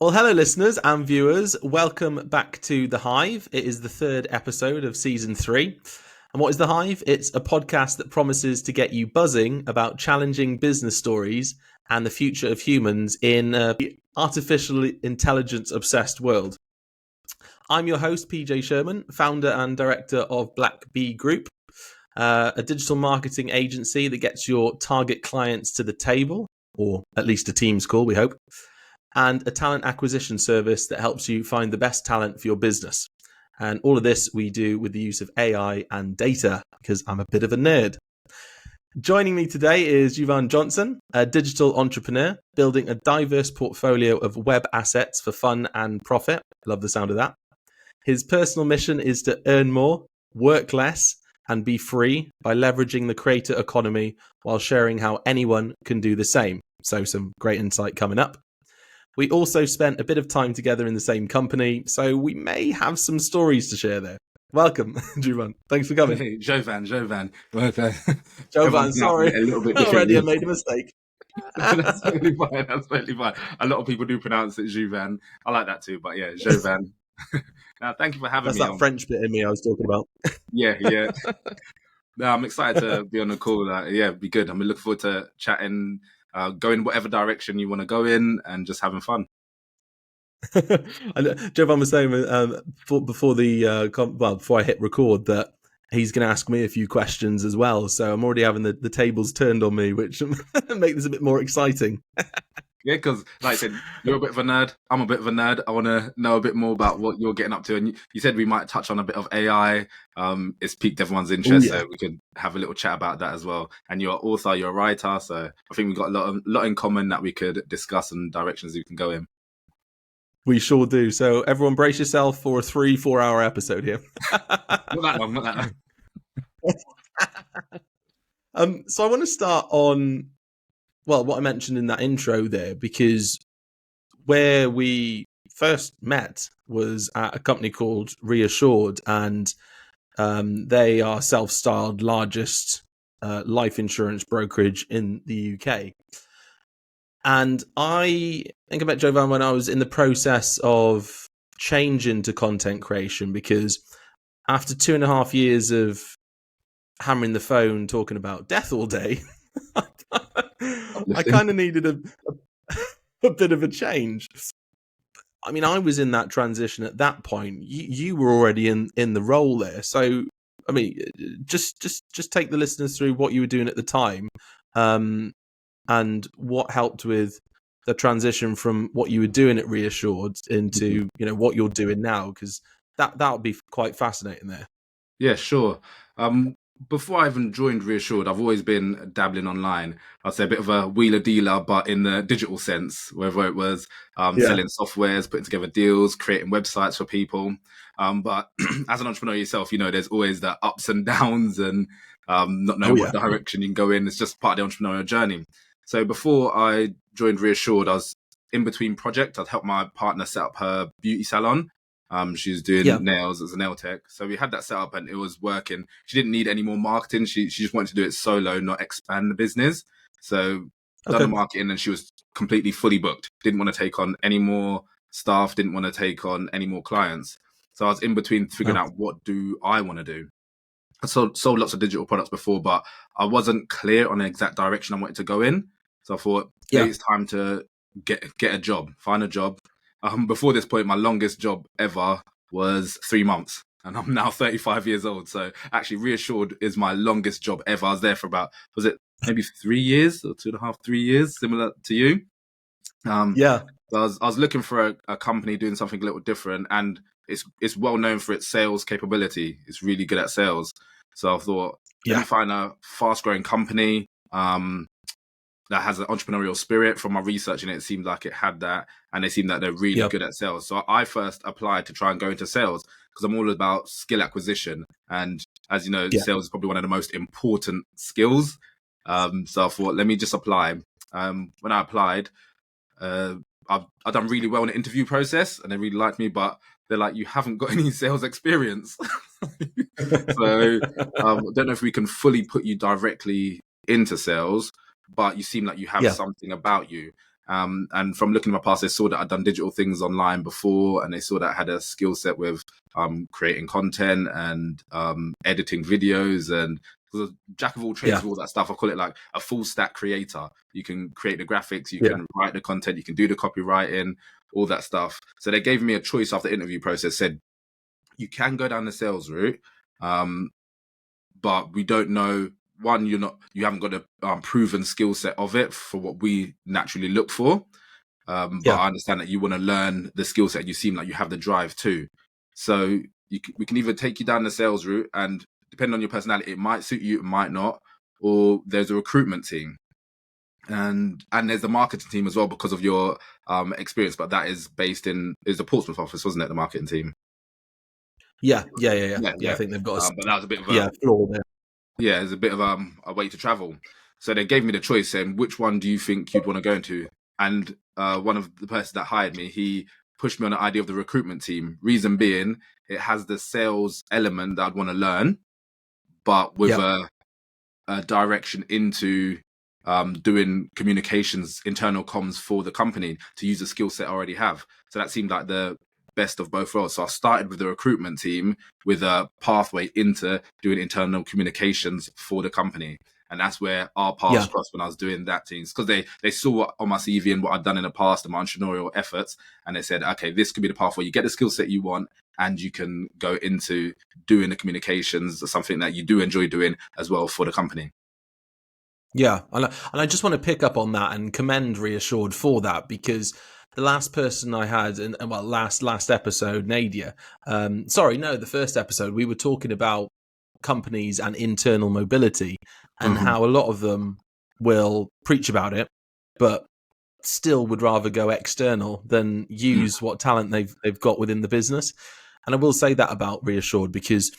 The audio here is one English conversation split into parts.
Well, hello, listeners and viewers. Welcome back to The Hive. It is the third episode of season 3. And what is The Hive? It's a podcast that promises to get you buzzing about challenging business stories and the future of humans in the artificial intelligence obsessed world. I'm your host, PJ Sherman, founder and director of BlackBee Group, a digital marketing agency that gets your target clients to the table, or at least a Teams call, we hope, and a talent acquisition service that helps you find the best talent for your business. And all of this we do with the use of AI and data, because I'm a bit of a nerd. Joining me today is Jouvan Johnson, a digital entrepreneur, building a diverse portfolio of web assets for fun and profit. Love the sound of that. His personal mission is to earn more, work less, and be free by leveraging the creator economy while sharing how anyone can do the same. So some great insight coming up. We also spent a bit of time together in the same company, so we may have some stories to share there. Welcome, Jouvan. Thanks for coming. Hey, Jouvan. Jouvan, sorry. A little bit Already I made a mistake. That's totally fine. That's totally fine. A lot of people do pronounce it Jouvan. I like that too, but yeah, Jouvan. Thank you for having me. That's that French bit in me I was talking about. Yeah. No, I'm excited to be on the call. It'd be good. I'm looking forward to chatting, going whatever direction you want to go in, and just having fun. Jouvan was saying before I hit record that he's going to ask me a few questions as well. So I'm already having the tables turned on me, which make this a bit more exciting. Yeah, because like I said, you're a bit of a nerd. I'm a bit of a nerd. I want to know a bit more about what you're getting up to. And you said we might touch on a bit of AI. It's piqued everyone's interest, so we could have a little chat about that as well. And you're an author, you're a writer, so I think we've got a lot in common that we could discuss and directions we can go in. We sure do. So everyone brace yourself for a 3-4 hour episode here. Not that long. So I want to start on, well, what I mentioned in that intro there, because where we first met was at a company called Reassured, and they are self-styled largest life insurance brokerage in the UK. And I think I met Jouvan when I was in the process of changing to content creation, because after 2.5 years of hammering the phone talking about death all day, I kind of needed a bit of a change. I mean, I was in that transition at that point. You were already in the role there. So, I mean, just take the listeners through what you were doing at the time, and what helped with the transition from what you were doing at Reassured into what you're doing now, because that would be quite fascinating there. Yeah, sure. Before I even joined Reassured, I've always been dabbling online. I'd say a bit of a wheeler dealer, but in the digital sense, whether it was selling softwares, putting together deals, creating websites for people. But as an entrepreneur yourself, there's always the ups and downs and not knowing what direction you can go in. It's just part of the entrepreneurial journey. So before I joined Reassured, I was in between projects. I'd helped my partner set up her beauty salon. She's doing nails as a nail tech. So we had that set up and it was working. She didn't need any more marketing. She just wanted to do it solo, not expand the business. So done the marketing and she was completely fully booked. Didn't want to take on any more staff, didn't want to take on any more clients. So I was in between figuring out what do I want to do. I sold lots of digital products before, but I wasn't clear on the exact direction I wanted to go in. So I thought, it's time to get a job, find a job. Before this point, my longest job ever was 3 months, and I'm now 35 years old. So actually, Reassured is my longest job ever. I was there for about, was it maybe 3 years or 2.5, 3 years, similar to you? So I was looking for a company doing something a little different, and it's well known for its sales capability. It's really good at sales. So I thought, let me find a fast growing company that has an entrepreneurial spirit. From my research, and it seemed like it had that, and they seem that they're really good at sales. So I first applied to try and go into sales because I'm all about skill acquisition. And as you know, sales is probably one of the most important skills. So I thought, let me just apply. When I applied, I've done really well in the interview process and they really liked me, but they're like, you haven't got any sales experience. So I don't know if we can fully put you directly into sales, but you seem like you have something about you. And from looking at my past, they saw that I'd done digital things online before, and they saw that I had a skill set with creating content and editing videos, and was a jack of all trades with all that stuff. I call it like a full stack creator. You can create the graphics, you can write the content, you can do the copywriting, all that stuff. So they gave me a choice after the interview process, said, you can go down the sales route, but we don't know. One, you haven't got a proven skill set of it for what we naturally look for. But I understand that you want to learn the skill set. You seem like you have the drive too. So we can either take you down the sales route, and depending on your personality, it might suit you, it might not. Or there's a recruitment team, and there's the marketing team as well because of your experience. But that is based in the Portsmouth office, wasn't it? The marketing team. Yeah. I think they've got but that was a bit of a floor there. Yeah, there's a bit of a way to travel. So they gave me the choice, saying, which one do you think you'd want to go into? And one of the person that hired me, he pushed me on the idea of the recruitment team. Reason being, it has the sales element that I'd want to learn, but with a direction into doing communications, internal comms for the company to use the skill set I already have. So that seemed like the best of both worlds. So I started with the recruitment team with a pathway into doing internal communications for the company. And that's where our paths crossed when I was doing that team. Because they saw on my CV and what I'd done in the past and my entrepreneurial efforts. And they said, okay, this could be the path where you get the skill set you want and you can go into doing the communications, something that you do enjoy doing as well for the company. Yeah. And I just want to pick up on that and commend Reassured for that, because the last person I had, last episode, Nadia, the first episode, we were talking about companies and internal mobility and how a lot of them will preach about it, but still would rather go external than use what talent they've got within the business. And I will say that about Reassured, because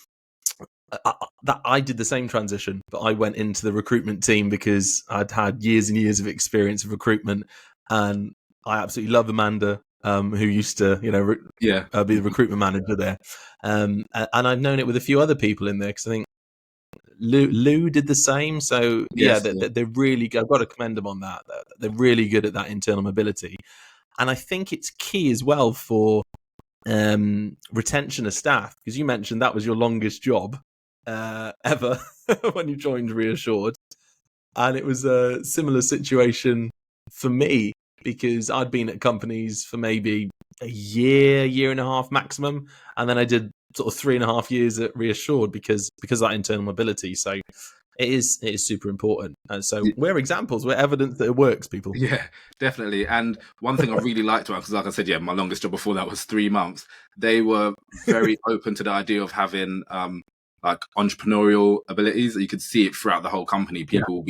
I did the same transition, but I went into the recruitment team because I'd had years and years of experience of recruitment, and I absolutely love Amanda, who used to, be the recruitment manager there. And I've known it with a few other people in there, because I think Lou did the same. So they're really good. I've got to commend them on that. They're really good at that internal mobility. And I think it's key as well for retention of staff, because you mentioned that was your longest job ever when you joined Reassured. And it was a similar situation for me, because I'd been at companies for maybe a year and a half maximum. And then I did sort of 3.5 years at Reassured because of that internal mobility. So it is super important. And so we're examples, we're evidence that it works, people. Yeah, definitely. And one thing I really liked about, because like I said, my longest job before that was 3 months. They were very open to the idea of having like entrepreneurial abilities. You could see it throughout the whole company. People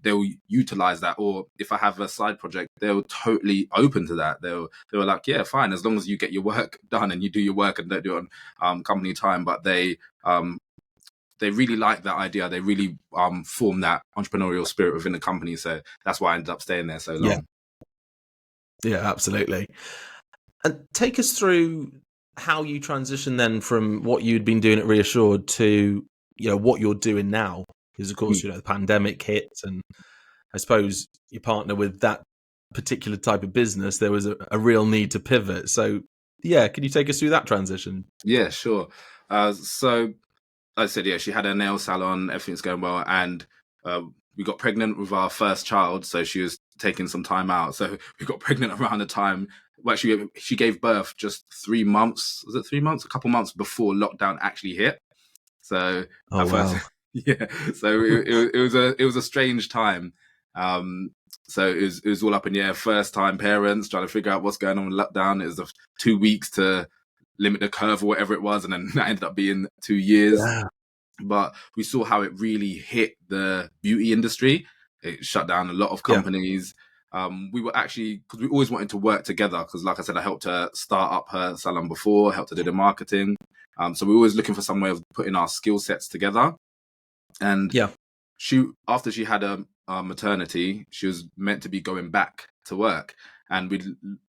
they'll utilize that. Or if I have a side project, they're totally open to that. They were like, yeah, fine, as long as you get your work done and you do your work and don't do it on company time. But they really like that idea. They really form that entrepreneurial spirit within the company. So that's why I ended up staying there so long. Yeah, absolutely. And take us through how you transition then from what you'd been doing at Reassured to, what you're doing now. Because of course, the pandemic hit, and I suppose you partner with that particular type of business, there was a real need to pivot. So can you take us through that transition? Yeah, sure. So I said, she had a nail salon, everything's going well. And we got pregnant with our first child. So she was taking some time out. So we got pregnant around the time. Well, she gave birth just 3 months. Was it 3 months? A couple months before lockdown actually hit. So wow. So it was a strange time. So it was all up in the air. First time parents trying to figure out what's going on with lockdown. It was 2 weeks to limit the curve or whatever it was, and then that ended up being 2 years. Yeah. But we saw how it really hit the beauty industry. It shut down a lot of companies. We were actually, because we always wanted to work together, because like I said, I helped her start up her salon before, helped her do the marketing. So we were always looking for some way of putting our skill sets together. And after she had a maternity, she was meant to be going back to work. And we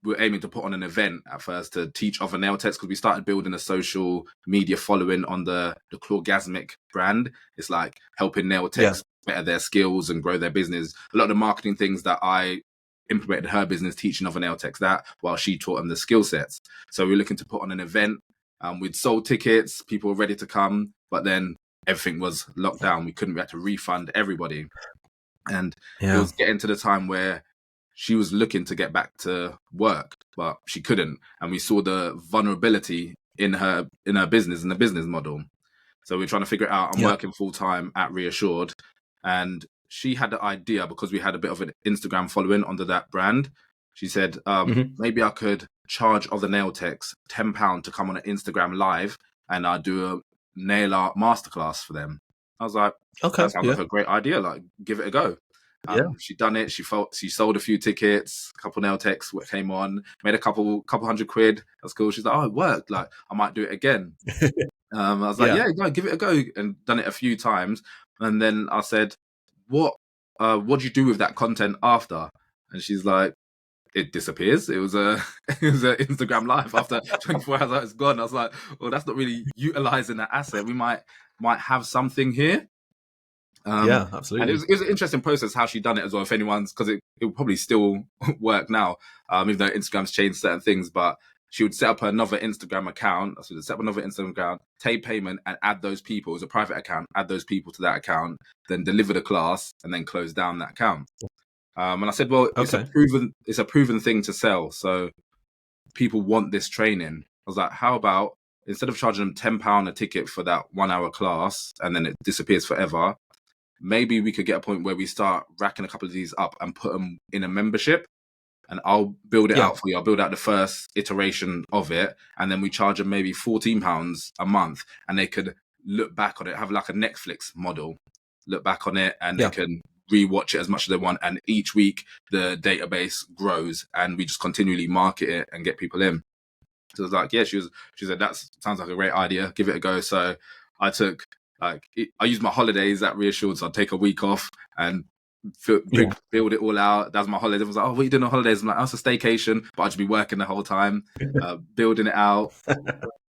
were aiming to put on an event at first to teach other nail techs, because we started building a social media following on the Clawgasmic brand. It's like helping nail techs better their skills and grow their business. A lot of the marketing things that I implemented her business, teaching other nail techs that while she taught them the skill sets. So we were looking to put on an event. We'd sold tickets, people were ready to come, but then everything was locked down. We had to refund everybody. And it was getting to the time where she was looking to get back to work, but she couldn't. And we saw the vulnerability in her business and the business model. So we're trying to figure it out. I'm working full time at Reassured, and she had the idea, because we had a bit of an Instagram following under that brand. She said, maybe I could charge other nail techs £10 to come on an Instagram live, and I'd do a nail art masterclass for them. I was like, that sounds like a great idea. Like, give it a go. She done it. She sold a few tickets. A couple nail techs came on, made a couple £100. That's cool. She's like, oh, it worked. Like, I might do it again. I was like, no, give it a go, and done it a few times. And then I said, what do you do with that content after? And she's like, it disappears. It was an Instagram live after 24 hours. It's gone. I was like, well, that's not really utilizing that asset. We might have something here. Absolutely. And it was an interesting process how she done it as well. If anyone's, because it will probably still work now, even though Instagram's changed certain things, but she would set up another Instagram account. So set up another Instagram account, take payment, and add those people. It was a private account. Add those people to that account, then deliver the class, and then close down that account. And I said, well, it's a proven thing to sell. So people want this training. I was like, how about instead of charging them £10 a ticket for that 1 hour class and then it disappears forever, maybe we could get a point where we start racking a couple of these up and put them in a membership, and I'll build it out for you. I'll build out the first iteration of it, and then we charge them maybe £14 a month, and they could look back on it, have like a Netflix model, look back on it, and they can rewatch it as much as they want. And each week the database grows, and we just continually market it and get people in. So it was like, she said, that sounds like a great idea. Give it a go. So I took, I used my holidays at Reassured, so I'd take a week off and build it all out. That's my holidays. I was like, oh, what are you doing on holidays? I'm like, oh, it's a staycation, but I'd just be working the whole time, building it out,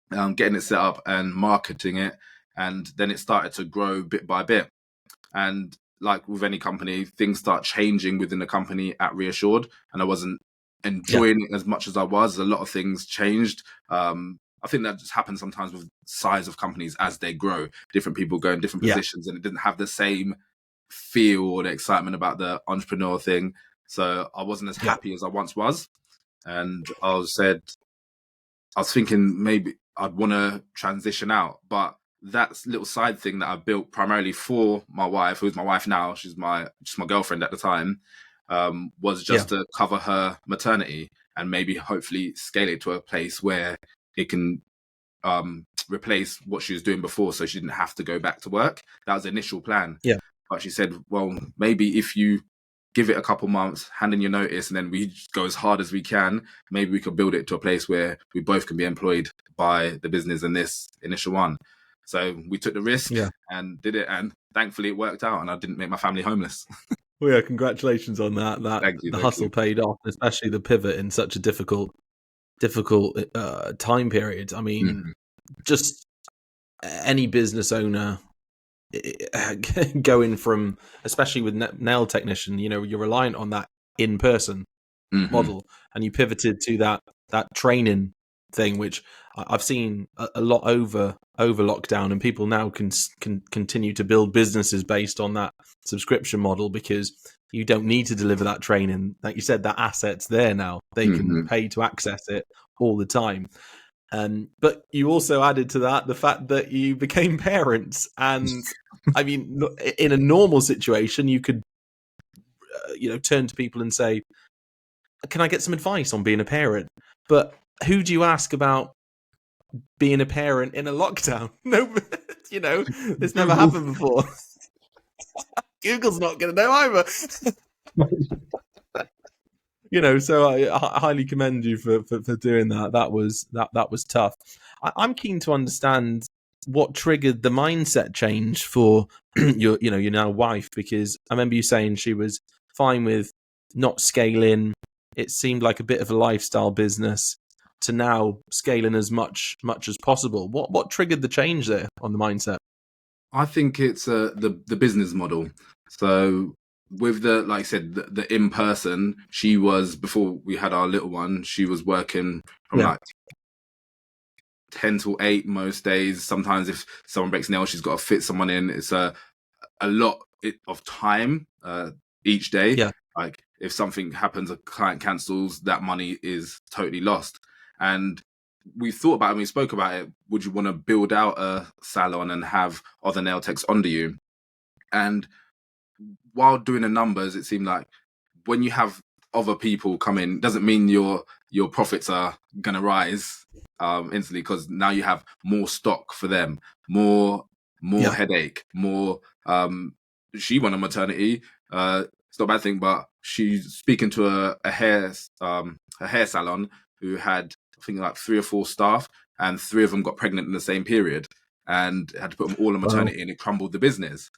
getting it set up and marketing it. And then it started to grow bit by bit. And like with any company, things start changing within the company at Reassured, and I wasn't enjoying it as much as I was. A lot of things changed. I think that just happens sometimes with size of companies as they grow. Different people go in different positions, and it didn't have the same feel or the excitement about the entrepreneur thing. So I wasn't as happy as I once was. And I was thinking maybe I'd want to transition out. But that little side thing that I built primarily for my wife, who's my wife now, she's my girlfriend at the time, was just to cover her maternity and maybe hopefully scale it to a place where it can replace what she was doing before, so she didn't have to go back to work. That was the initial plan. But she said, well, maybe if you give it a couple months, hand in your notice, and then we go as hard as we can, maybe we could build it to a place where we both can be employed by the business in this initial one. So we took the risk and did it, and thankfully it worked out, and I didn't make my family homeless. Well, congratulations on that. Thank you. Hustle paid off, especially the pivot in such a difficult time period. I mean, just any business owner going from, especially with nail technician, you're reliant on that in-person model, and you pivoted to that training thing, which I've seen a lot over lockdown, and people now can continue to build businesses based on that subscription model, because you don't need to deliver that training. Like you said, that asset's there now. They can pay to access it all the time. But you also added to that the fact that you became parents, and I mean, in a normal situation, you could, turn to people and say, "Can I get some advice on being a parent?" But who do you ask about being a parent in a lockdown? No, this never happened before. Google's not going to know either. So I highly commend you for doing that. That was tough. I'm keen to understand what triggered the mindset change for your now wife, because I remember you saying she was fine with not scaling. It seemed like a bit of a lifestyle business, to now scaling as much as possible. What triggered the change there on the mindset? I think it's the business model. So with the, like I said, the in person, she was, before we had our little one, she was working from like 10 till 8 most days. Sometimes if someone breaks nails, she's got to fit someone in. It's a lot of time each day. Yeah. Like if something happens, a client cancels, that money is totally lost. And we thought about it and we spoke about it. Would you want to build out a salon and have other nail techs under you? And while doing the numbers, it seemed like when you have other people come in, doesn't mean your profits are gonna rise instantly, because now you have more stock for them, more headache, more. She went on maternity. It's not a bad thing, but she's speaking to a hair salon who had, I think, like 3 or 4 staff, and 3 of them got pregnant in the same period, and had to put them all on maternity, and it crumbled the business.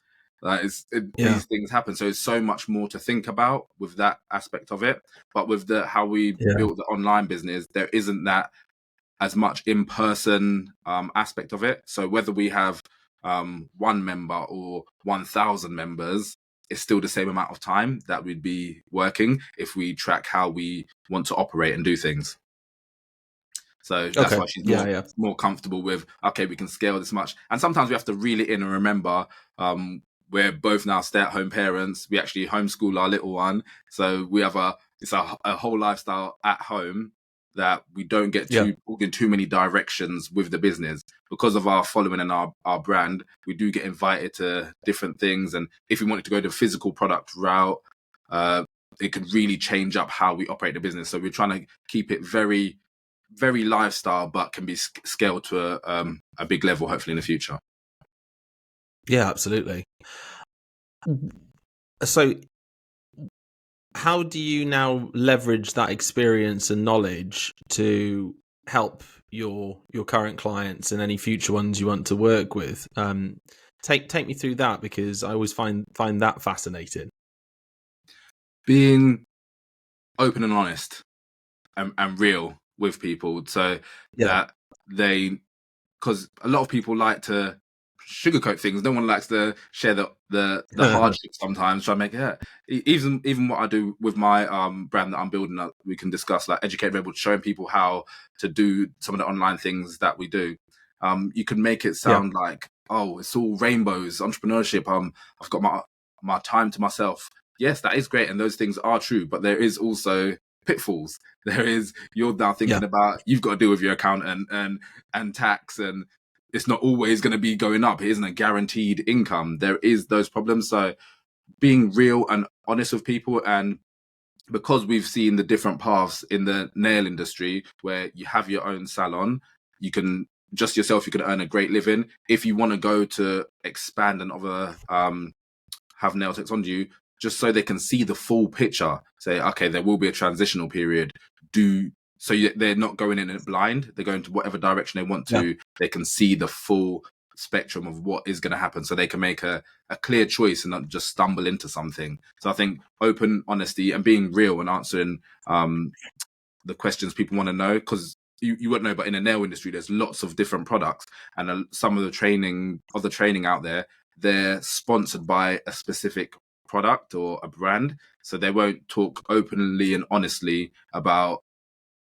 Like these things happen, so it's so much more to think about with that aspect of it. But with how we built the online business, there isn't that as much in-person aspect of it. So whether we have 1 member or 1,000 members, it's still the same amount of time that we'd be working if we track how we want to operate and do things. So that's why she's more comfortable with, okay, we can scale this much. And sometimes we have to reel it in and remember, we're both now stay-at-home parents. We actually homeschool our little one. So we have a whole lifestyle at home that we don't get in too many directions with the business. Because of our following and our brand, we do get invited to different things. And if we wanted to go the physical product route, it could really change up how we operate the business. So we're trying to keep it very, very lifestyle, but can be scaled to a big level, hopefully, in the future. Yeah, absolutely. So how do you now leverage that experience and knowledge to help your current clients and any future ones you want to work with? Take me through that, because I always find that fascinating. Being open and honest and real with people, so that because a lot of people like to sugarcoat things. No one likes to share the hardships sometimes. Try to make it. Even what I do with my brand that I'm building up, we can discuss, like Educate Rebel, showing people how to do some of the online things that we do. You can make it sound like, oh, it's all rainbows, entrepreneurship. I've got my time to myself. Yes, that is great, and those things are true. But there is also pitfalls. You're now thinking about, you've got to deal with your accountant and tax, and it's not always going to be going up. It isn't a guaranteed income. There is those problems. So being real and honest with people, and because we've seen the different paths in the nail industry where you have your own salon, you can just yourself, you can earn a great living. If you want to go to expand and have nail techs on you, just so they can see the full picture, say, okay, there will be a transitional period. So they're not going in it blind. They're going to whatever direction they want to. They can see the full spectrum of what is going to happen, so they can make a clear choice and not just stumble into something. So I think open honesty and being real and answering the questions people want to know, because you wouldn't know, but in the nail industry, there's lots of different products, and some of the training out there, they're sponsored by a specific product or a brand, so they won't talk openly and honestly about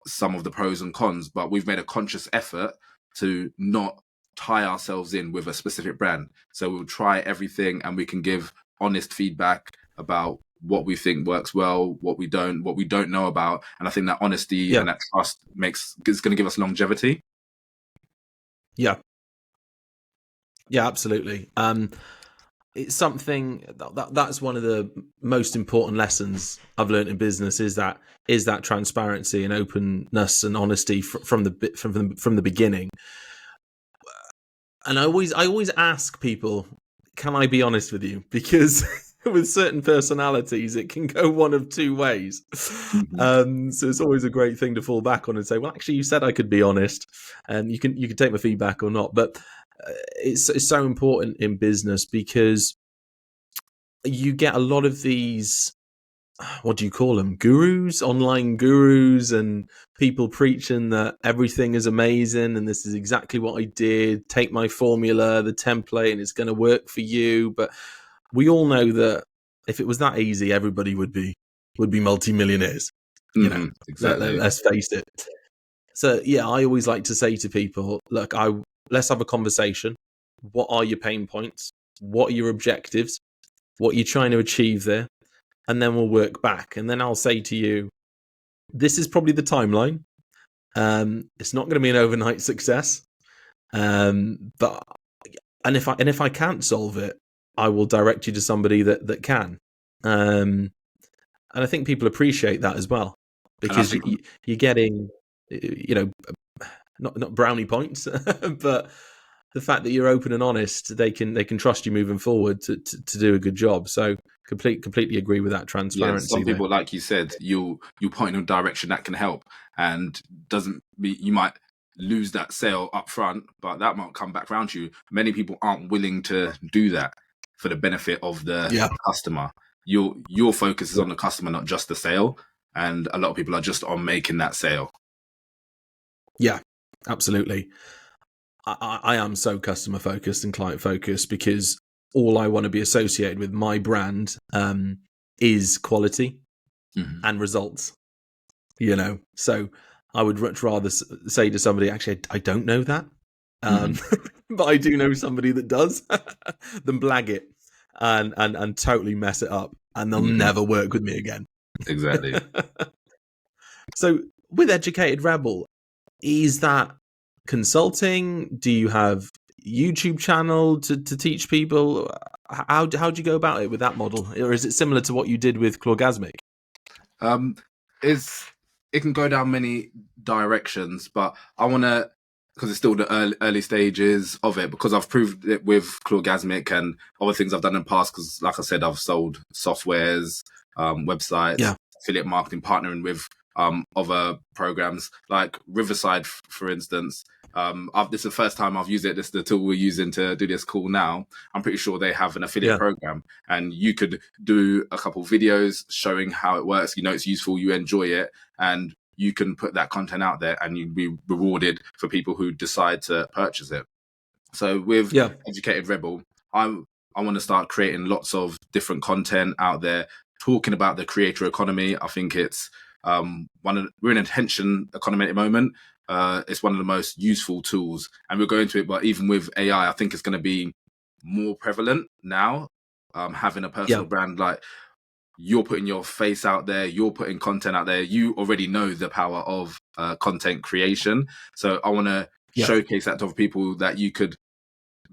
some of the pros and cons. But we've made a conscious effort to not tie ourselves in with a specific brand, so we'll try everything, and we can give honest feedback about what we think works well, what we don't know about. And I think that honesty and that trust is going to give us longevity. Absolutely. It's something that's one of the most important lessons I've learned in business, is that transparency and openness and honesty from the beginning. And I always ask people, can I be honest with you? Because with certain personalities, it can go one of two ways. So it's always a great thing to fall back on and say, well, actually, you said I could be honest, and you can take my feedback or not. But it's so important in business, because you get a lot of these, what do you call them, gurus, online gurus, and people preaching that everything is amazing and this is exactly what I did, take my formula, the template, and it's going to work for you. But we all know that if it was that easy, everybody would be multimillionaires. You know, exactly. let's face it. So yeah, I always like to say to people, look, let's have a conversation. What are your pain points? What are your objectives? What are you trying to achieve there? And then we'll work back. And then I'll say to you, this is probably the timeline. It's not going to be an overnight success. But if I can't solve it, I will direct you to somebody that can. And I think people appreciate that as well, because you're getting, not brownie points, but the fact that you're open and honest, they can trust you moving forward to do a good job. So completely agree with that transparency. Some people, like you said, you'll point in a direction that can help, and you might lose that sale up front, but that might come back around to you. Many people aren't willing to do that for the benefit of the customer. Your focus is on the customer, not just the sale, and a lot of people are just on making that sale. Yeah, absolutely. I am so customer focused and client focused, because all I want to be associated with my brand is quality and results. So I would much rather say to somebody, actually, I don't know that, but I do know somebody that does, than blag it and totally mess it up, and they'll never work with me again. Exactly. So with Educated Rebel, is that consulting? Do you have YouTube channel to teach people? How do you go about it with that model, or is it similar to what you did with Clawgasmic? It can go down many directions, but I want to, because it's still the early stages of it, because I've proved it with Clawgasmic and other things I've done in the past, because like I said, I've sold softwares, websites, affiliate marketing, partnering with other programs like Riverside, for instance. This is the first time I've used it. This is the tool we're using to do this call now. I'm pretty sure they have an affiliate program, and you could do a couple videos showing how it works. It's useful, you enjoy it, and you can put that content out there, and you'll be rewarded for people who decide to purchase it. So with Educated Rebel, I want to start creating lots of different content out there, talking about the creator economy. I think it's we're in an attention economy at the moment. It's one of the most useful tools, and we'll go into it, but even with AI, I think it's going to be more prevalent now. Having a personal brand, like you're putting your face out there, you're putting content out there, you already know the power of content creation. So I want to showcase that to other people, that you could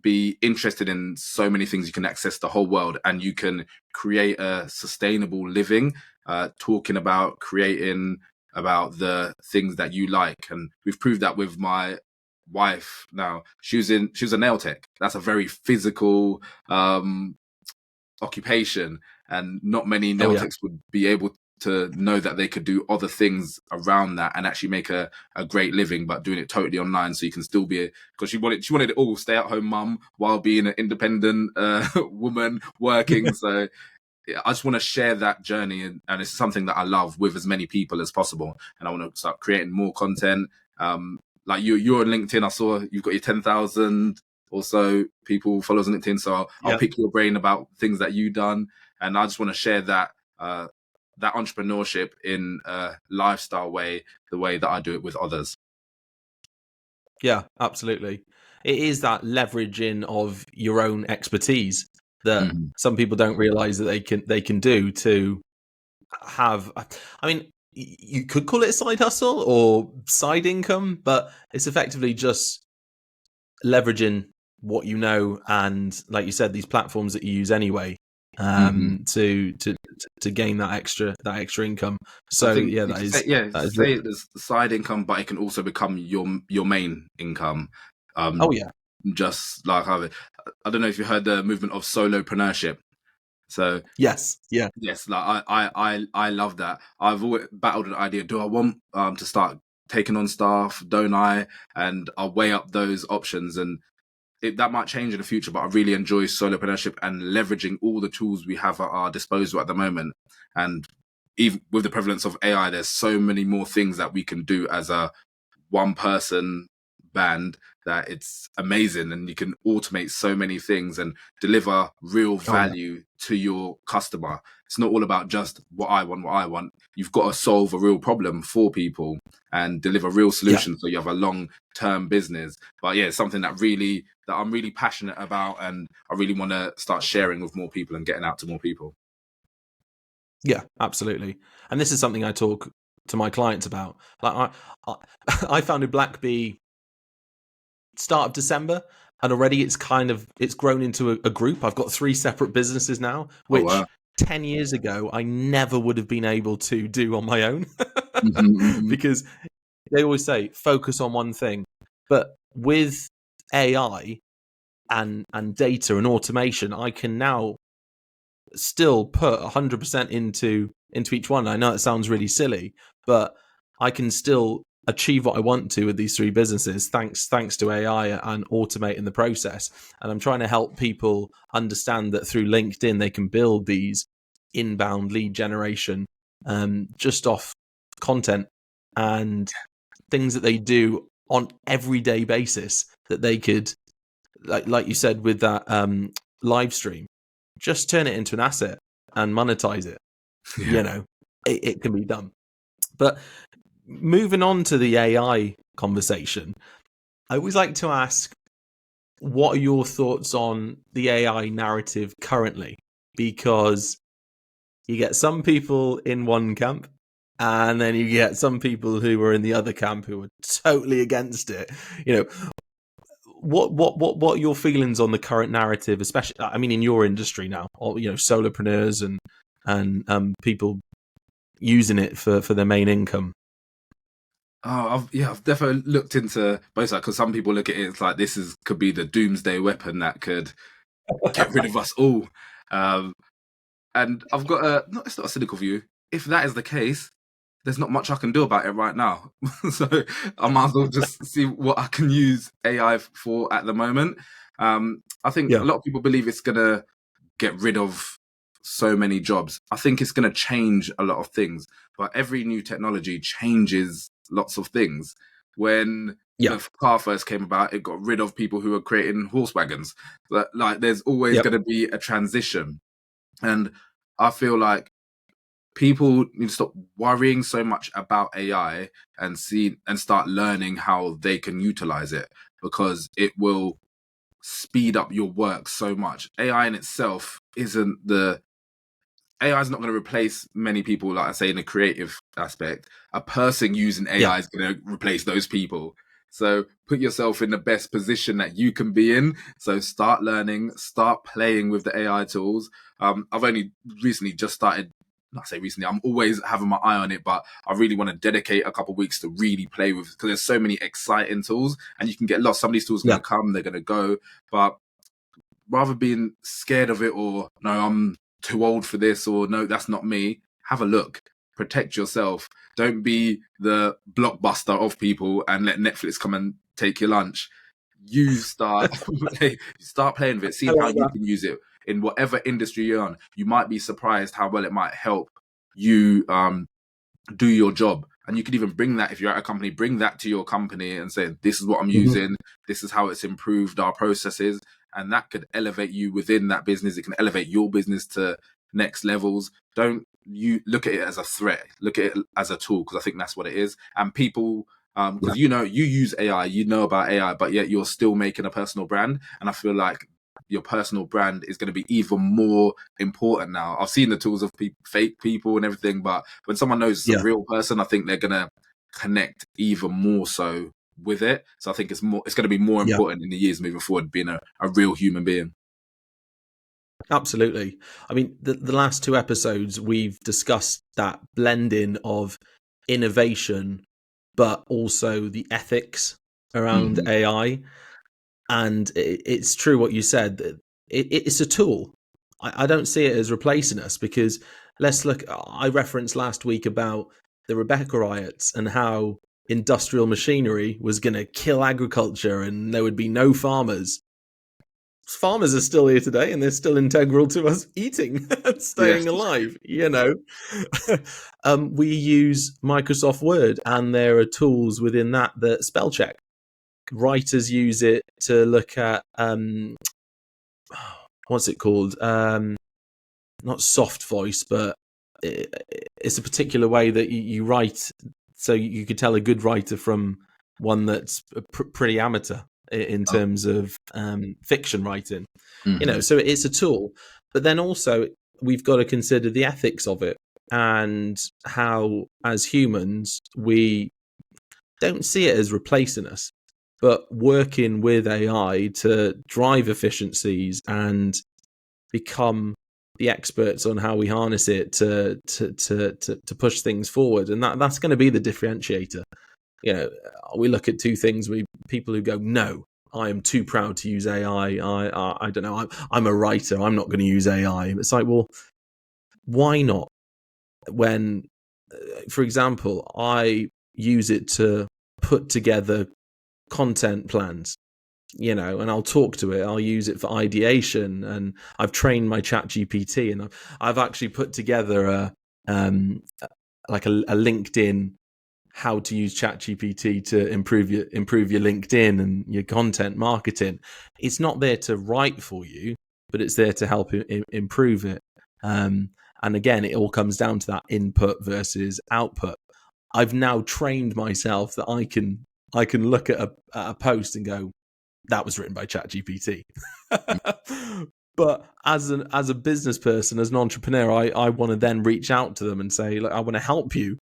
be interested in so many things. You can access the whole world, and you can create a sustainable living, talking about creating about the things that you like. And we've proved that with my wife. Now she was a nail tech. That's a very physical occupation, and not many nail techs would be able to know that they could do other things around that and actually make a great living, but doing it totally online. So you can still be because she wanted it all, stay at home mum while being an independent woman working. So I just want to share that journey, and it's something that I love, with as many people as possible. And I want to start creating more content. Like you're on LinkedIn. I saw you've got your 10,000 or so people followers on LinkedIn. So I'll pick your brain about things that you've done, and I just want to share that that entrepreneurship in a lifestyle way, the way that I do it with others. Yeah, absolutely. It is that leveraging of your own expertise that some people don't realize that they can do to have. I mean, you could call it a side hustle or side income, but it's effectively just leveraging what you know, and like you said, these platforms that you use anyway, to gain that extra income. So that is say it as side income, but it can also become your main income. Just like I don't know if you heard the movement of solopreneurship. So yes, like I love that. I've always battled an idea. Do I want to start taking on staff? Don't I? And I'll weigh up those options, and that might change in the future. But I really enjoy solopreneurship and leveraging all the tools we have at our disposal at the moment. And even with the prevalence of AI, there's so many more things that we can do as a one person band that it's amazing, and you can automate so many things and deliver real value to your customer. It's not all about just what I want. You've got to solve a real problem for people and deliver real solutions so you have a long-term business. But yeah, it's something that I'm really passionate about, and I really want to start sharing with more people and getting out to more people. Yeah, absolutely. And this is something I talk to my clients about. Like I founded BlackBee start of December, and already it's grown into a group. I've got 3 separate businesses now, which 10 years ago I never would have been able to do on my own. Because they always say focus on one thing. But with AI and data and automation, I can now still put 100% into each one. I know it sounds really silly, but I can still achieve what I want to with these 3 businesses thanks to AI and automating the process. And I'm trying to help people understand that through LinkedIn they can build these inbound lead generation just off content and things that they do on everyday basis, that they could, like you said with that live stream, just turn it into an asset and monetize it. You know, it can be done. But moving on to the AI conversation, I always like to ask, what are your thoughts on the AI narrative currently? Because you get some people in one camp, and then you get some people who are in the other camp who are totally against it. You know, what are your feelings on the current narrative, especially, I mean, in your industry now, or, you know, solopreneurs and people using it for their main income? I've definitely looked into both sides, because some people look at it, it's like could be the doomsday weapon that could get rid of us all. And I've got it's not a cynical view. If that is the case, there's not much I can do about it right now. So I might as well just see what I can use AI for at the moment. I think a lot of people believe it's going to get rid of so many jobs. I think it's going to change a lot of things, but every new technology changes lots of things. When the car first came about, it got rid of people who were creating horse wagons. Like, there's always going to be a transition. And I feel like people need to stop worrying so much about AI and start learning how they can utilize it, because it will speed up your work so much. AI in itself AI is not going to replace many people, like I say, in a creative aspect. A person using AI is going to replace those people. So put yourself in the best position that you can be in. So start learning, start playing with the AI tools. I've only recently just started, not say recently, I'm always having my eye on it, but I really want to dedicate a couple of weeks to really play with, because there's so many exciting tools and you can get lost. Some of these tools are going to come, they're going to go, but rather being scared of it, or no, I'm too old for this, or no, that's not me, have a look. Protect yourself. Don't be the blockbuster of people and let Netflix come and take your lunch. You start playing with it, see how you can use it in whatever industry you're on. You might be surprised how well it might help you do your job. And you could even bring that, if you're at a company, bring that to your company and say, this is what I'm using, this is how it's improved our processes. And that could elevate you within that business. It can elevate your business to next levels. Don't you look at it as a threat, look at it as a tool, because I think that's what it is. And people, because you use AI, you know about AI, but yet you're still making a personal brand. And I feel like your personal brand is going to be even more important now. I've seen the tools of fake people and everything, but when someone knows it's a real person, I think they're going to connect even more so with it. So I think it's going to be more important in the years moving forward, being a real human being. Absolutely. I mean, the last 2 episodes, we've discussed that blending of innovation, but also the ethics around AI. And it's true what you said. It's a tool. I don't see it as replacing us, because let's look. I referenced last week about the Rebecca riots and how industrial machinery was going to kill agriculture and there would be no farmers. Farmers are still here today, and they're still integral to us eating and staying alive. You know, we use Microsoft Word, and there are tools within that spell check. Writers use it to look at what's it called? Not soft voice, but it's a particular way that you write, so you could tell a good writer from one that's pretty amateur in terms of fiction writing. So it's a tool, but then also we've got to consider the ethics of it and how, as humans, we don't see it as replacing us, but working with AI to drive efficiencies and become the experts on how we harness it to push things forward. And that's going to be the differentiator. We look at two things. People who go, no, I am too proud to use AI. I don't know. I'm a writer. I'm not going to use AI. It's like, well, why not? When, for example, I use it to put together content plans, and I'll talk to it. I'll use it for ideation, and I've trained my chat GPT, and I've actually put together a LinkedIn, how to use ChatGPT to improve your LinkedIn and your content marketing. It's not there to write for you, but it's there to help improve it. And again, it all comes down to that input versus output. I've now trained myself that I can look at a post and go, that was written by ChatGPT. But as a business person, as an entrepreneur, I want to then reach out to them and say, look, I want to help you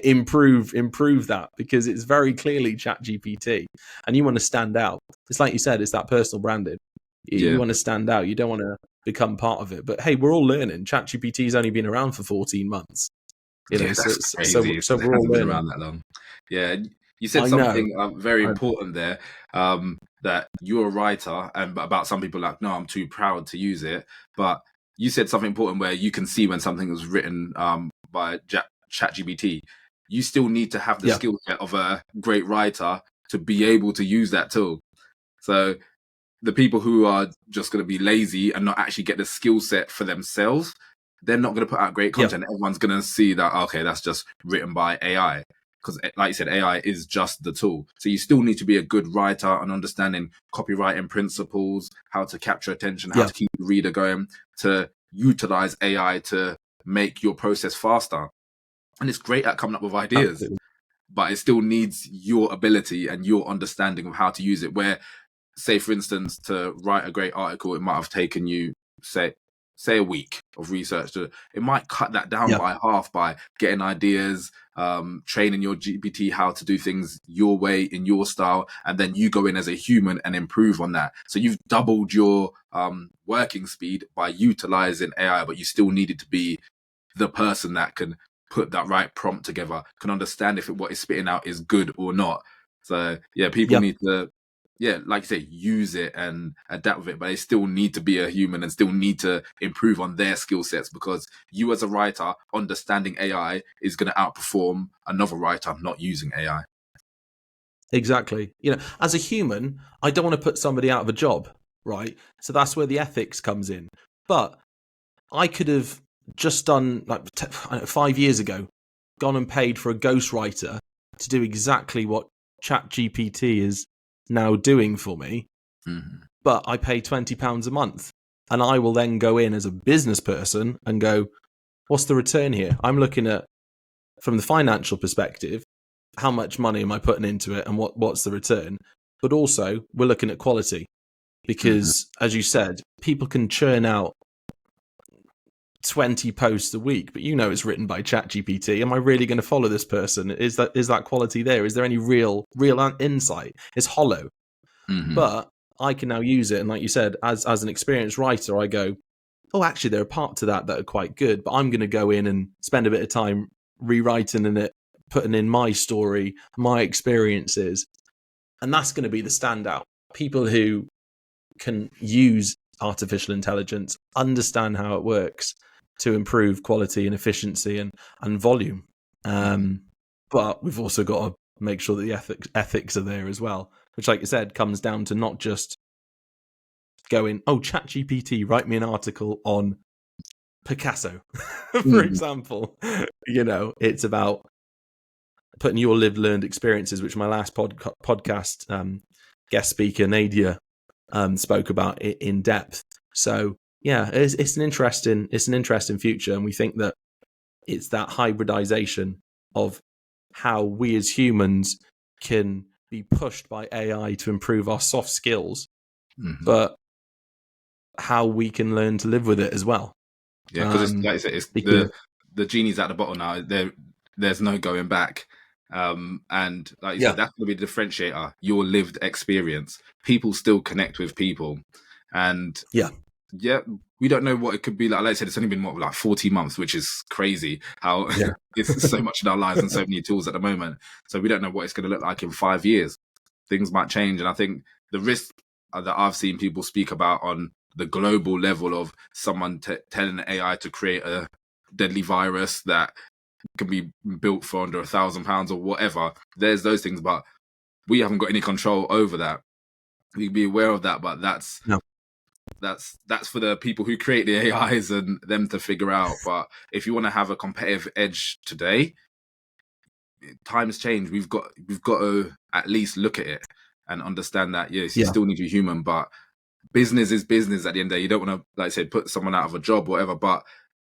improve that, because it's very clearly ChatGPT, and you want to stand out. It's like you said, it's that personal branding. You want to stand out. You don't want to become part of it. But hey, we're all learning. ChatGPT's only been around for 14 months. That's crazy. So we're all been learning. around that long. Yeah, you said something very important there. That you're a writer, and about some people like, no, I'm too proud to use it. But you said something important where you can see when something was written by ChatGPT. You still need to have the skill set of a great writer to be able to use that tool. So the people who are just going to be lazy and not actually get the skill set for themselves, they're not going to put out great content. Everyone's going to see that, okay, that's just written by AI. Because like you said, AI is just the tool. So you still need to be a good writer and understanding copywriting principles, how to capture attention, how to keep the reader going, to utilize AI to make your process faster. And it's great at coming up with ideas, but it still needs your ability and your understanding of how to use it. Where, say, for instance, to write a great article, it might have taken you, say a week of research. It might cut that down by half by getting ideas, training your GPT how to do things your way, in your style, and then you go in as a human and improve on that. So you've doubled your working speed by utilizing AI, but you still needed to be the person that can put that right prompt together, can understand if what is spitting out is good or not. So people need to, like you say, use it and adapt with it, but they still need to be a human and still need to improve on their skill sets, because you as a writer understanding AI is going to outperform another writer not using AI. Exactly. As a human, I don't want to put somebody out of a job, right? So that's where the ethics comes in. But I could have just done, 5 years ago, gone and paid for a ghostwriter to do exactly what ChatGPT is now doing for me. But I pay £20 a month, and I will then go in as a business person and go, what's the return here? I'm looking at, from the financial perspective, how much money am I putting into it, and what's the return? But also, we're looking at quality, because as you said, people can churn out 20 posts a week, but it's written by ChatGPT. Am I really going to follow this person? Is that quality there? Is there any real insight? It's hollow. But I can now use it, and like you said, as an experienced writer, I go, oh, actually, there are parts of that are quite good, but I'm going to go in and spend a bit of time rewriting in it, putting in my story, my experiences, and that's going to be the standout. People who can use artificial intelligence, understand how it works to improve quality and efficiency and volume. But we've also got to make sure that the ethics are there as well, which, like you said, comes down to not just going, oh, ChatGPT, write me an article on Picasso, for example. It's about putting your lived, learned experiences, which my last podcast guest speaker Nadia spoke about it in depth. So yeah, it's an interesting future, and we think that it's that hybridization of how we as humans can be pushed by AI to improve our soft skills, but how we can learn to live with it as well. Yeah, because it's like I said, it's the genie's at the bottom now. There's no going back. And like you said, that's going to be the differentiator. Your lived experience. People still connect with people, and we don't know what it could be like. Like I said, it's only been like 40 months, which is crazy. How it's so much in our lives and so many tools at the moment. So we don't know what it's going to look like in 5 years. Things might change, and I think the risk that I've seen people speak about on the global level of someone telling AI to create a deadly virus that can be built for under £1,000 or whatever. There's those things, but we haven't got any control over that. We can be aware of that, but that's for the people who create the AIs and them to figure out. But if you want to have a competitive edge today, times change. We've got to at least look at it and understand that you still need to be human, but business is business at the end of the day. You don't want to, like I said, put someone out of a job or whatever, but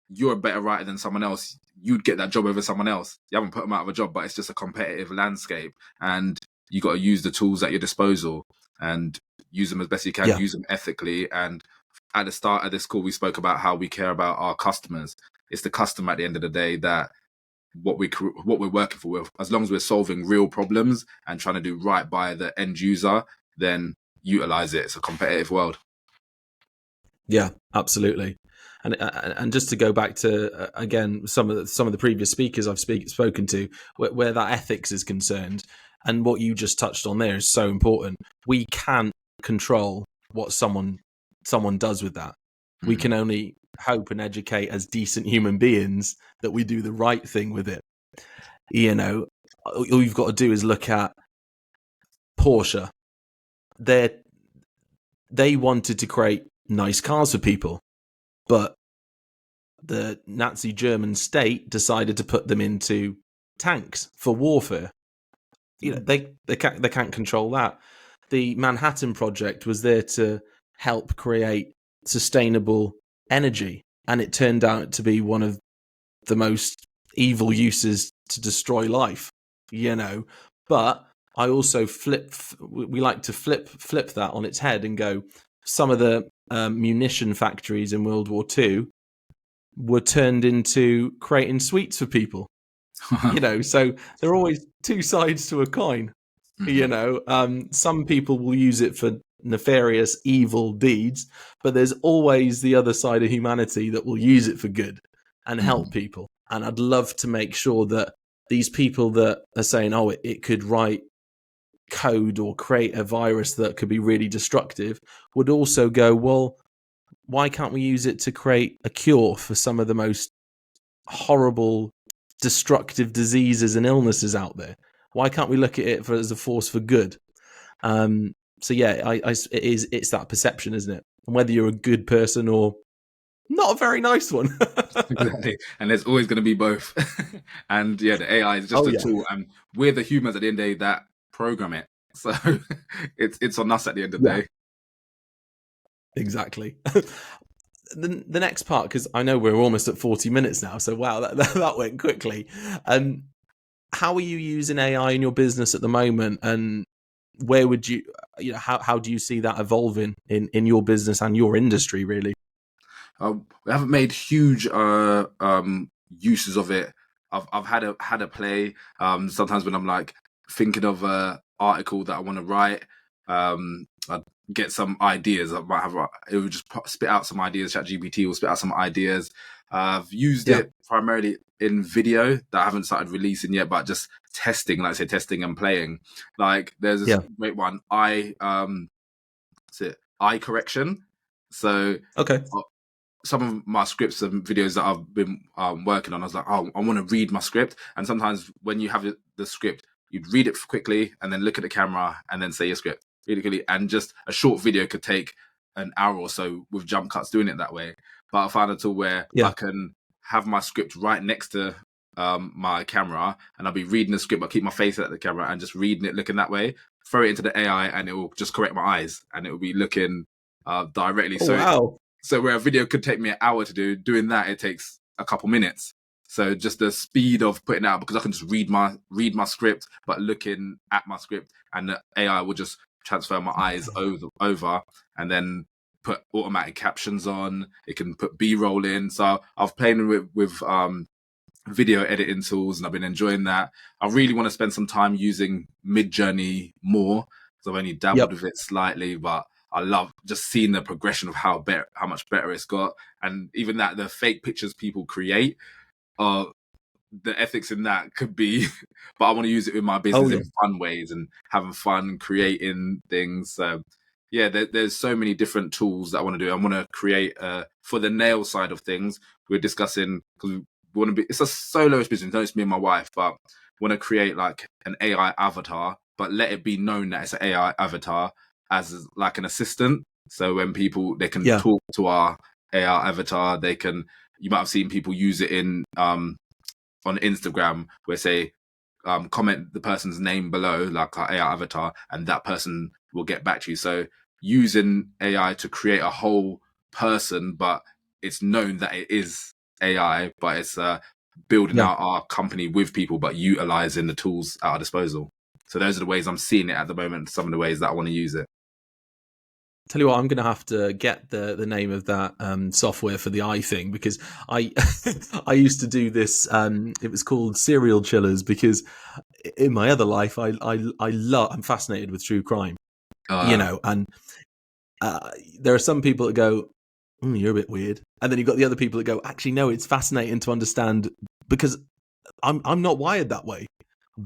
you're a better writer than someone else. You'd get that job over someone else. You haven't put them out of a job, but it's just a competitive landscape, and you got to use the tools at your disposal and use them as best you can, use them ethically. And at the start of this call, we spoke about how we care about our customers. It's the customer at the end of the day that what we're working for. As long as we're solving real problems and trying to do right by the end user, then utilize it. It's a competitive world. Yeah, absolutely. And just to go back to again some of the previous speakers I've spoken to, where that ethics is concerned, and what you just touched on there is so important. We can't control what someone does with that. We can only hope and educate as decent human beings that we do the right thing with it. You know, all you've got to do is look at Porsche. They wanted to create nice cars for people, but the Nazi German state decided to put them into tanks for warfare. You know, they can't control that. The Manhattan Project was there to help create sustainable energy, and it turned out to be one of the most evil uses to destroy life. You know, but I also we like to flip that on its head and go, some of the munition factories in World War II were turned into creating sweets for people. You know, so there are always two sides to a coin. You know, some people will use it for nefarious, evil deeds, but there's always the other side of humanity that will use it for good and help people. And I'd love to make sure that these people that are saying, oh, it could write code or create a virus that could be really destructive, would also go, well, why can't we use it to create a cure for some of the most horrible, destructive diseases and illnesses out there? Why can't we look at it as a force for good? So yeah, it's that perception, isn't it? And whether you're a good person or not a very nice one. Exactly. And there's always going to be both. And yeah, the AI is just a tool, and we're the humans at the end of the day that program it. So it's on us at the end of the day. Exactly. The next part, because I know we're almost at 40 minutes now, so wow, that went quickly. How are you using AI in your business at the moment, and where would you know, how do you see that evolving in your business and your industry, really? We haven't made huge uses of it. I've had a play. Sometimes when I'm like thinking of an article that I want to write, I get some ideas. I might have it would just spit out some ideas. ChatGPT will spit out some ideas. I've used it primarily in video that I haven't started releasing yet, but just testing, like I say, testing and playing. Like there's this great one, eye correction. So okay. Some of my scripts and videos that I've been working on, I was like, oh, I want to read my script. And sometimes when you have the script, you'd read it quickly and then look at the camera and then say your script really quickly. And just a short video could take an hour or so with jump cuts doing it that way. But I found a tool where I can have my script right next to my camera, and I'll be reading the script, but keep my face at the camera and just reading it, looking that way throw it into the AI, and it will just correct my eyes, and it will be looking directly. Oh, wow. So where a video could take me an hour to do, doing that it takes a couple minutes. So just the speed of putting it out, because I can just read my script, but looking at my script, and the AI will just transfer my eyes over, and then put automatic captions on. It can put B-roll in. So I've played with video editing tools, and I've been enjoying that. I really want to spend some time using Midjourney more, because I've only dabbled with it slightly, but I love just seeing the progression of how much better it's got. And even that, the fake pictures people create, the ethics in that could be, but I want to use it in my business in fun ways and having fun creating things. So yeah, there's so many different tools that I want to do. I want to create for the nail side of things. We're discussing, because we want to be, it's a solo business, not just me and my wife, but want to create like an AI avatar, but let it be known that it's an AI avatar as like an assistant. So when people, they can talk to our AI avatar, you might have seen people use it in on Instagram, where say comment the person's name below, like our AI avatar, and that person will get back to you. So using AI to create a whole person, but it's known that it is AI, but it's building out our company with people, but utilizing the tools at our disposal. So those are the ways I'm seeing it at the moment, some of the ways that I want to use it. Tell you what, I'm going to have to get the name of that software for the eye thing, because I I used to do this. It was called Serial Chillers, because in my other life, I'm fascinated with true crime, and there are some people that go, you're a bit weird, and then you've got the other people that go, actually, no, it's fascinating to understand, because I'm not wired that way.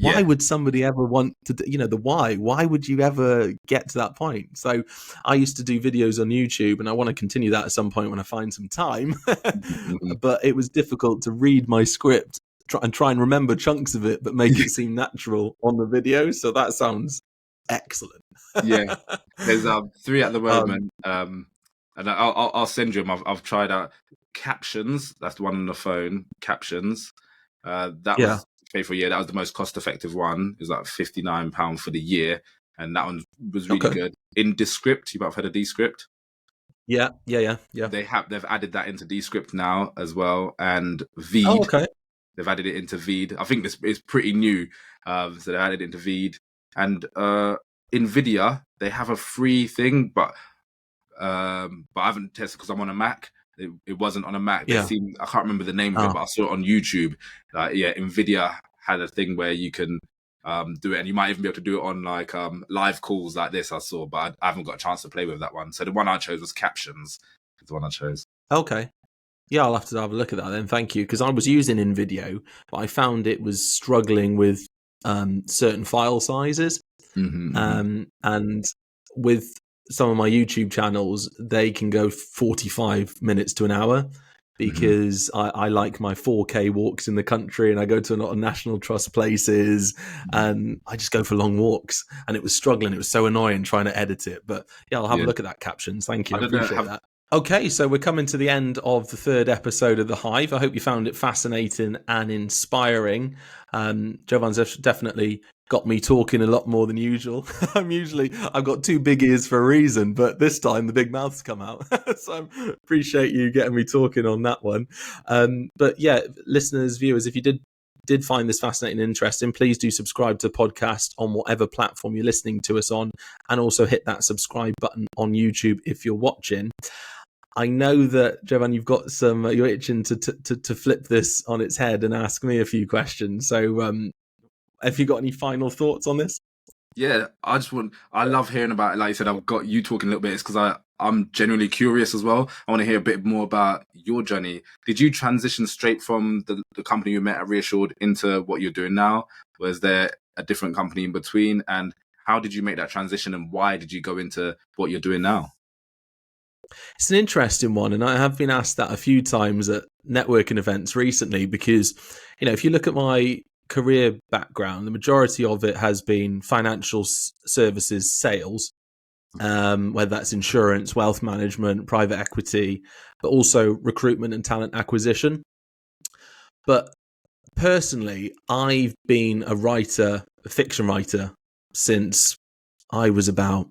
Why would somebody ever want to, the why? Why would you ever get to that point? So I used to do videos on YouTube, and I want to continue that at some point when I find some time. But it was difficult to read my script and try and remember chunks of it, but make it seem natural on the video. So that sounds excellent. Yeah, there's 3 at the moment, and I'll send you them. I've tried out Captions. That's the one on the phone. Captions. That was pay for a year. That was the most cost-effective one. It was like £59 for the year, and that one was really good. In Descript, you might have heard of Descript. Yeah. They've added that into Descript now as well, and Veed. Oh, okay. They've added it into Veed. I think this is pretty new, so they added it into Veed. And NVIDIA, they have a free thing, but I haven't tested because I'm on a Mac. It wasn't on a Mac. I can't remember the name of it, but I saw it on YouTube. NVIDIA had a thing where you can do it, and you might even be able to do it on like live calls like this. I saw, but I haven't got a chance to play with that one. So the one I chose was Captions. Is the one I chose. Okay. Yeah, I'll have to have a look at that then. Thank you, because I was using InVideo, but I found it was struggling with certain file sizes, and with some of my YouTube channels, they can go 45 minutes to an hour, because I like my 4K walks in the country, and I go to a lot of National Trust places, and I just go for long walks, and it was struggling. It was so annoying trying to edit it. But yeah, I'll have a look at that Captions. Thank you. I appreciate that. Okay, so we're coming to the end of the 3rd episode of The Hive. I hope you found it fascinating and inspiring. Jouvan's definitely got me talking a lot more than usual. I've got 2 big ears for a reason, but this time the big mouth's come out. So I appreciate you getting me talking on that one. But yeah, listeners, viewers, if you did find this fascinating and interesting, please do subscribe to the podcast on whatever platform you're listening to us on, and also hit that subscribe button on YouTube if you're watching. I know that, Jouvan, you've got you're itching to flip this on its head and ask me a few questions. So have you got any final thoughts on this? Yeah, I love hearing about it. Like you said, I've got you talking a little bit. It's because I'm genuinely curious as well. I want to hear a bit more about your journey. Did you transition straight from the company you met at Reassured into what you're doing now? Was there a different company in between? And how did you make that transition, and why did you go into what you're doing now? It's an interesting one, and I have been asked that a few times at networking events recently, because, if you look at my career background, the majority of it has been financial services sales, whether that's insurance, wealth management, private equity, but also recruitment and talent acquisition. But personally, I've been a fiction writer, since I was about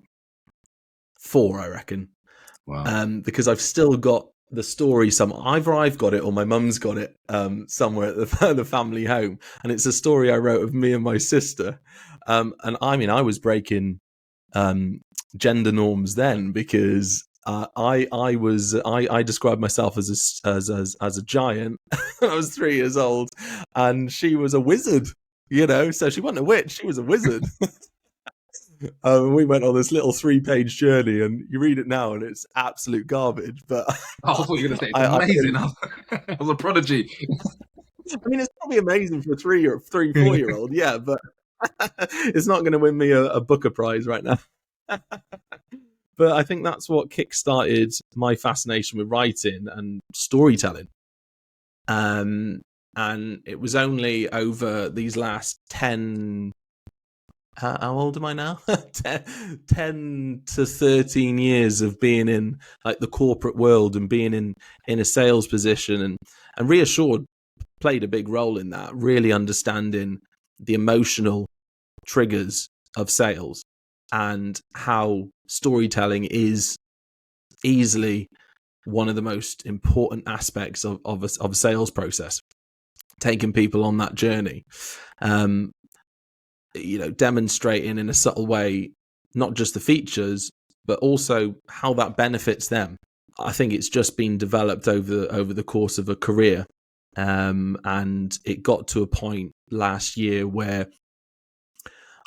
4, I reckon. Wow. Because I've still got the story either I've got it or my mum's got it somewhere at the family home, and it's a story I wrote of me and my sister. And I mean, I was breaking gender norms then, because I described myself as a giant when I was 3 years old, and she was a wizard. So she wasn't a witch; she was a wizard. We went on this little 3-page journey, and you read it now, and it's absolute garbage. But I thought you were going to say it's I amazing. I was a prodigy. I mean, it's probably amazing for a 4-year-old, yeah, but it's not going to win me a Booker Prize right now. But I think that's what kickstarted my fascination with writing and storytelling. And it was only over these last 10... How old am I now? 10 to 13 years of being in like the corporate world and being in a sales position, and Reassured played a big role in that, really understanding the emotional triggers of sales and how storytelling is easily one of the most important aspects of a sales process, taking people on that journey. Demonstrating in a subtle way, not just the features, but also how that benefits them. I think it's just been developed over the course of a career. And it got to a point last year where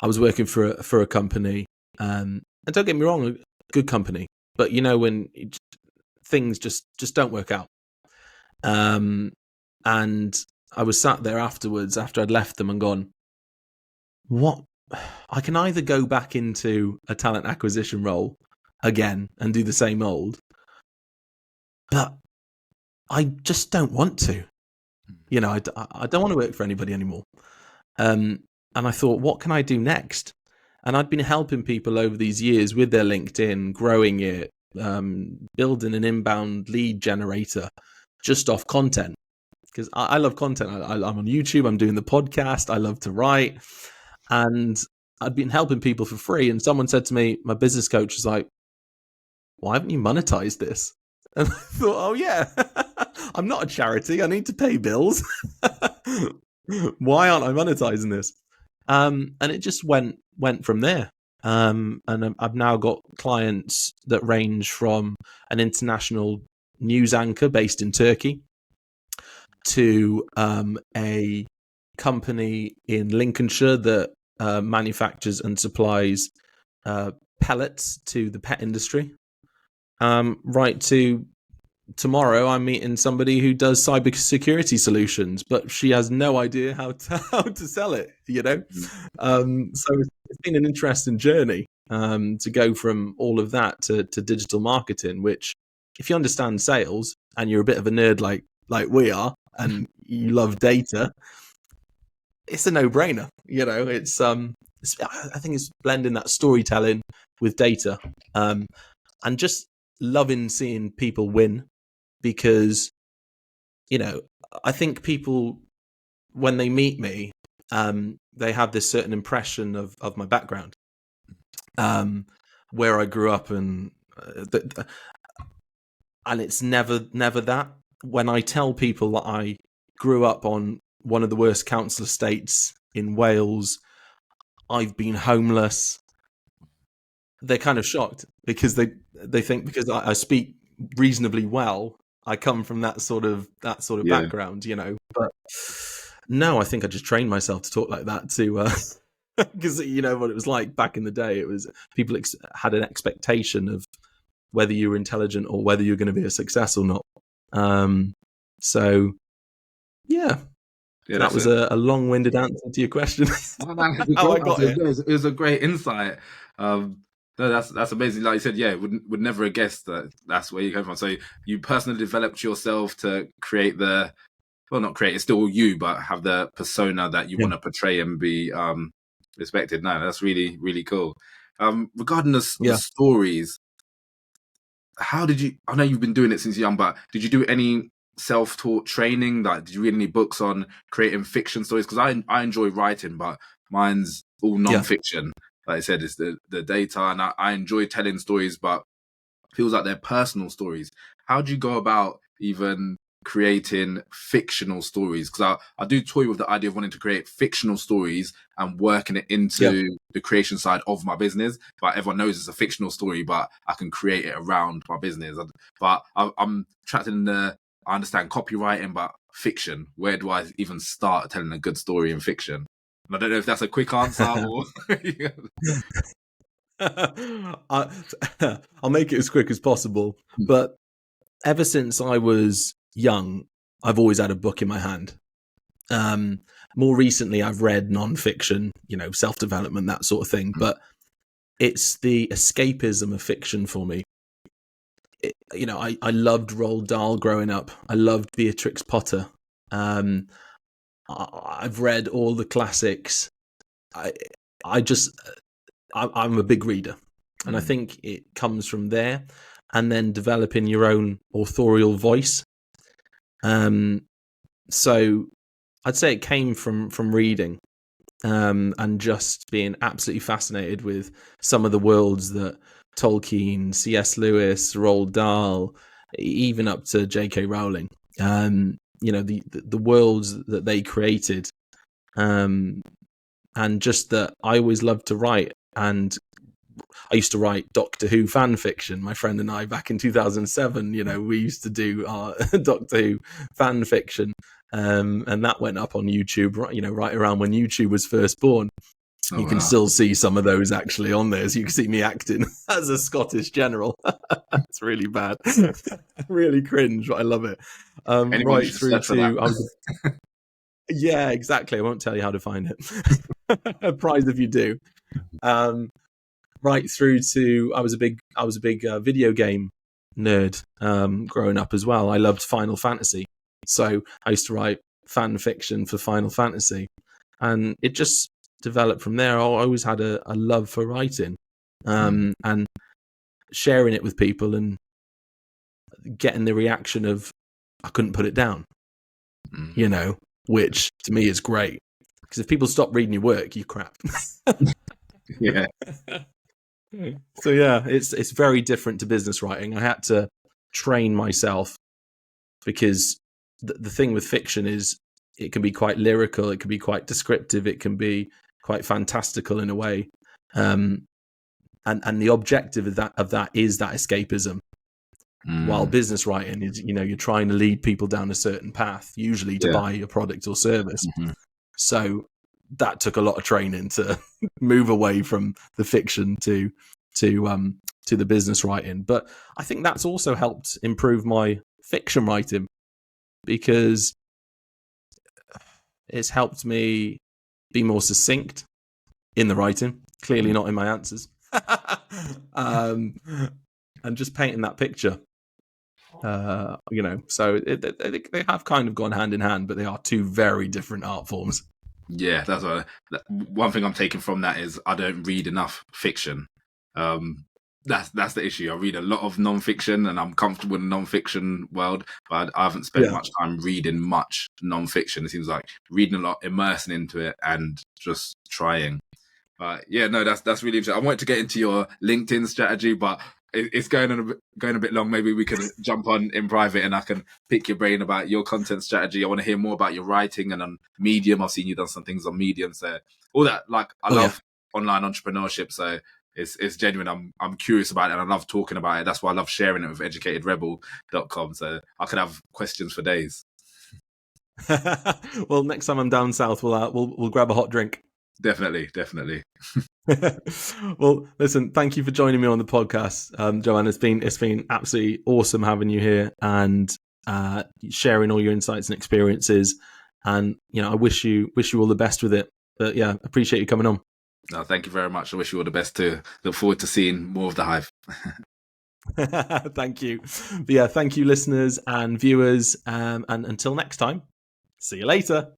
I was working for a company, and don't get me wrong, a good company, but when things just don't work out. And I was sat there afterwards, after I'd left them, and gone, what? I can either go back into a talent acquisition role again and do the same old, but I just don't want to. I don't want to work for anybody anymore. And I thought, what can I do next? And I'd been helping people over these years with their LinkedIn, growing it, building an inbound lead generator just off content. Because I love content. I'm on YouTube, I'm doing the podcast, I love to write. And I'd been helping people for free. And someone said to me, my business coach was like, why haven't you monetized this? And I thought, oh yeah, I'm not a charity. I need to pay bills. Why aren't I monetizing this? And it just went from there. And I've now got clients that range from an international news anchor based in Turkey to a company in Lincolnshire that manufactures and supplies pellets to the pet industry. Right to tomorrow, I'm meeting somebody who does cybersecurity solutions, but she has no idea how to sell it. So it's been an interesting journey to go from all of that to digital marketing. Which, if you understand sales and you're a bit of a nerd like we are, and you love data, it's a no-brainer. I think it's blending that storytelling with data, and just loving seeing people win, because I think people, when they meet me, they have this certain impression of my background, where I grew up, and it's never that. When I tell people that I grew up on one of the worst council estates in Wales, I've been homeless, they're kind of shocked, because they think because I speak reasonably well, I come from that sort of background, But no, I think I just trained myself to talk like that to because what it was like back in the day. It was people had an expectation of whether you were intelligent or whether you're going to be a success or not. So yeah, that was a long-winded answer to your question. How I got it. It was a great insight. No, that's amazing. Like you said, yeah, would never have guessed that that's where you come from. So you personally developed yourself to create not create, it's still you, but have the persona that you want to portray and be respected. No, that's really, really cool. Regarding the stories, how did you, I know you've been doing it since young, but did you do any self-taught training? Like, did you read any books on creating fiction stories? Because I enjoy writing, but mine's all non-fiction. like I said, it's the data, and I enjoy telling stories, but feels like they're personal stories. How do you go about even creating fictional stories? Because I do toy with the idea of wanting to create fictional stories and working it into the creation side of my business. But everyone knows it's a fictional story, but I can create it around my business. But I'm trapped in I understand copywriting, but fiction. Where do I even start telling a good story in fiction? And I don't know if that's a quick answer or... I'll make it as quick as possible. But ever since I was young, I've always had a book in my hand. More recently, I've read non-fiction, self-development, that sort of thing. But it's the escapism of fiction for me. I loved Roald Dahl growing up. I loved Beatrix Potter. I've read all the classics. I'm a big reader, and I think it comes from there, and then developing your own authorial voice. So I'd say it came from reading, and just being absolutely fascinated with some of the worlds that Tolkien, C.S. Lewis, Roald Dahl, even up to J.K. Rowling. The worlds that they created, and just that I always loved to write. And I used to write Doctor Who fan fiction. My friend and I, back in 2007, we used to do our Doctor Who fan fiction, and that went up on YouTube, right around when YouTube was first born. You can still see some of those actually on there. So you can see me acting as a Scottish general. It's really bad, really cringe, but I love it. Right through to yeah, exactly. I won't tell you how to find it. A prize if you do. Right through to I was a big video game nerd growing up as well. I loved Final Fantasy, so I used to write fan fiction for Final Fantasy, and it just developed from there. I always had a love for writing, and sharing it with people and getting the reaction of I couldn't put it down, which to me is great, because if people stop reading your work, you crap. Yeah. So yeah, it's very different to business writing. I had to train myself, because the thing with fiction is it can be quite lyrical, it can be quite descriptive, it can be quite fantastical in a way, and the objective of that is that escapism. While business writing is, you're trying to lead people down a certain path, usually to buy a product or service. So that took a lot of training to move away from the fiction to the business writing. But I think that's also helped improve my fiction writing, because it's helped me be more succinct in the writing, clearly not in my answers, and just painting that picture. So they have kind of gone hand in hand, but they are two very different art forms. Yeah, that's one thing I'm taking from that is I don't read enough fiction. That's the issue. I read a lot of non-fiction, and I'm comfortable in the non-fiction world, but I haven't spent much time reading much non-fiction. It seems like reading a lot, immersing into it, and just trying. But yeah, no, that's really interesting. I wanted to get into your LinkedIn strategy, but it's going a bit long. Maybe we could jump on in private, and I can pick your brain about your content strategy. I want to hear more about your writing and on Medium. I've seen you done some things on Medium, so all that. Like, I love online entrepreneurship, so it's genuine. I'm curious about it, and I love talking about it. That's why I love sharing it with educatedrebel.com. So I could have questions for days. Well, next time I'm down south, we'll grab a hot drink. Definitely. Well, listen, thank you for joining me on the podcast, Joanne. It's been absolutely awesome having you here and sharing all your insights and experiences. And I wish you all the best with it. But yeah, appreciate you coming on. No, thank you very much. I wish you all the best too. Look forward to seeing more of the Hive. Thank you. But yeah, thank you, listeners and viewers. And until next time, see you later.